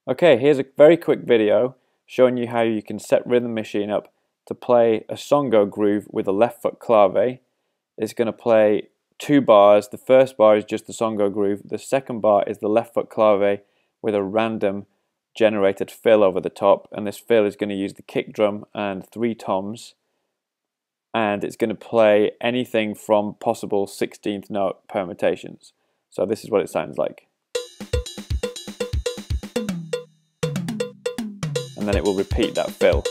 Okay, here's a very quick video showing you how you can set Rhythm Machine up to play a songo groove with a left foot clave. It's going to play two bars. The first bar is just the songo groove. The second bar is the left foot clave with a random generated fill over the top, and this fill is going to use the kick drum and three toms, and it's going to play anything from possible 16th note permutations. So this is what it sounds like. And then it will repeat that fill.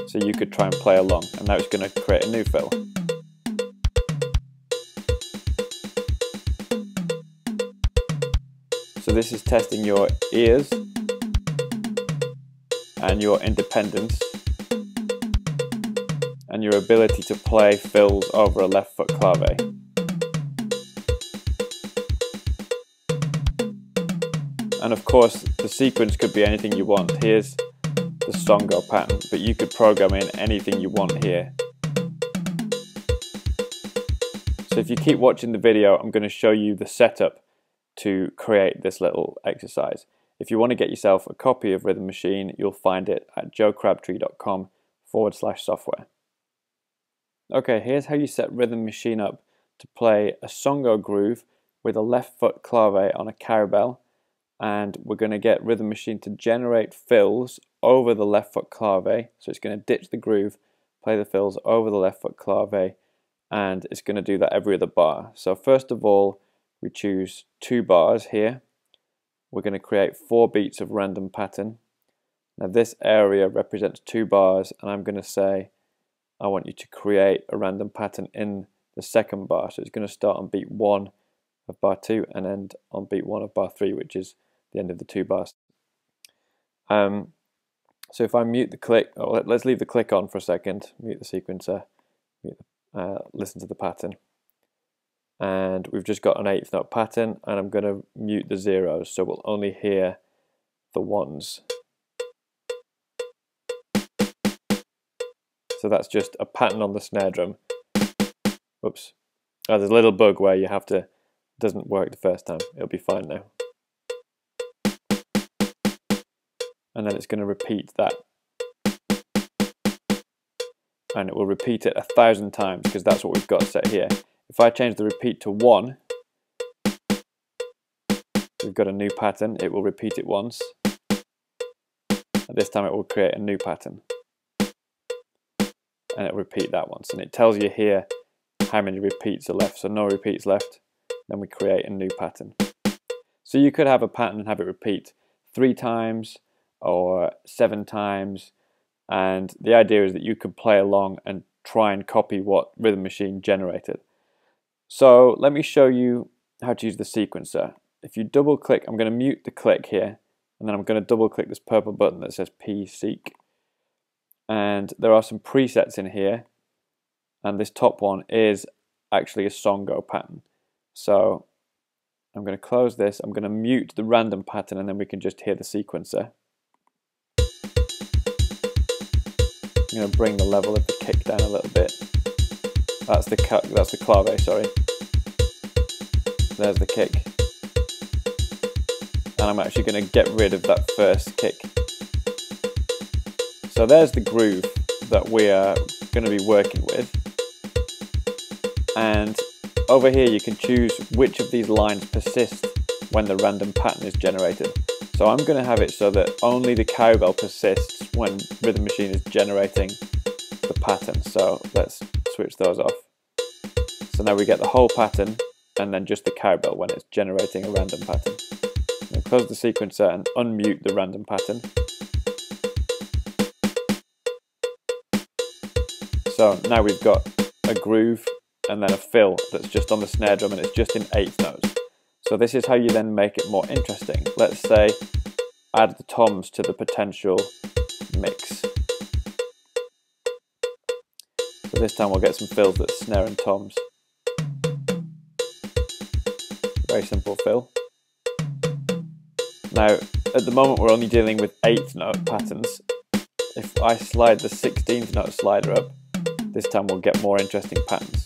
So you could try and play along, and now it's going to create a new fill. So this is testing your ears and your independence and your ability to play fills over a left foot clave. And of course, the sequence could be anything you want. Here's the songo pattern, but you could program in anything you want here. So if you keep watching the video, I'm going to show you the setup to create this little exercise. If you want to get yourself a copy of Rhythm Machine, you'll find it at joecrabtree.com/software. Okay, here's how you set Rhythm Machine up to play a songo groove with a left foot clave on a cowbell. And we're going to get Rhythm Machine to generate fills over the left foot clave. So it's going to ditch the groove, play the fills over the left foot clave, and it's going to do that every other bar. So first of all, we choose 2 bars here. We're going to create 4 beats of random pattern. Now this area represents 2 bars, and I'm going to say I want you to create a random pattern in the second bar. So it's going to start on beat 1 of bar 2 and end on beat 1 of bar 3, which is the end of the 2 bars. So if I mute the click, let's leave the click on for a second, mute the sequencer, listen to the pattern. And we've just got an 8th note pattern, and I'm going to mute the zeros, so we'll only hear the ones. So that's just a pattern on the snare drum. Oops. Oh, there's a little bug where you have to, doesn't work the first time. It'll be fine now. And then it's going to repeat that, and it will repeat it 1,000 times because that's what we've got set here. If I change the repeat to 1, we've got a new pattern. It will repeat it once, and this time it will create a new pattern, and it will repeat that once, and it tells you here how many repeats are left. So no repeats left, then we create a new pattern. So you could have a pattern and have it repeat 3 times or 7 times, and the idea is that you could play along and try and copy what Rhythm Machine generated. So let me show you how to use the sequencer. If you double click, I'm going to mute the click here, and then I'm going to double click this purple button that says P Seek, and there are some presets in here, and this top one is actually a songo pattern. So I'm going to close this, I'm going to mute the random pattern, and then we can just hear the sequencer. I'm going to bring the level of the kick down a little bit. That's the clave, sorry. There's the kick. And I'm actually going to get rid of that first kick. So there's the groove that we are going to be working with. And over here you can choose which of these lines persist when the random pattern is generated. So I'm going to have it so that only the cowbell persists when Rhythm Machine is generating the pattern. So let's switch those off. So now we get the whole pattern and then just the cowbell when it's generating a random pattern. Now close the sequencer and unmute the random pattern. So now we've got a groove and then a fill that's just on the snare drum, and it's just in 8th notes. So this is how you then make it more interesting. Let's say add the toms to the potential mix. So this time we'll get some fills that's snare and toms. Very simple fill. Now at the moment we're only dealing with 8th note patterns. If I slide the 16th note slider up, this time we'll get more interesting patterns.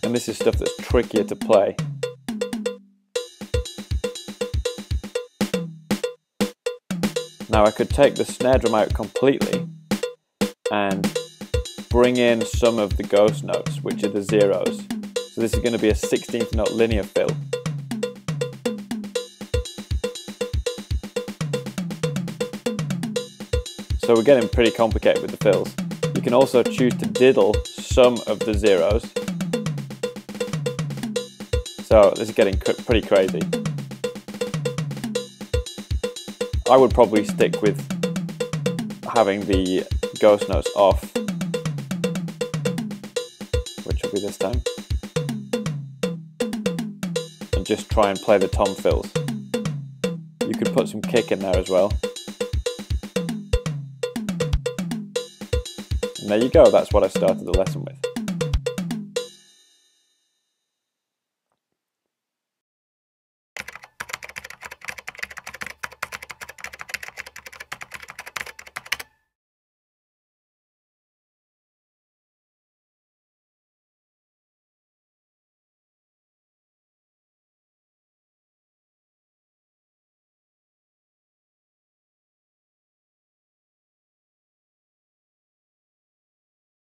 And this is stuff that's trickier to play. Now I could take the snare drum out completely and bring in some of the ghost notes, which are the zeros. So this is going to be a 16th note linear fill. So we're getting pretty complicated with the fills. You can also choose to diddle some of the zeros. So this is getting pretty crazy. I would probably stick with having the ghost notes off, which will be this time, and just try and play the tom fills. You could put some kick in there as well. And there you go, that's what I started the lesson with.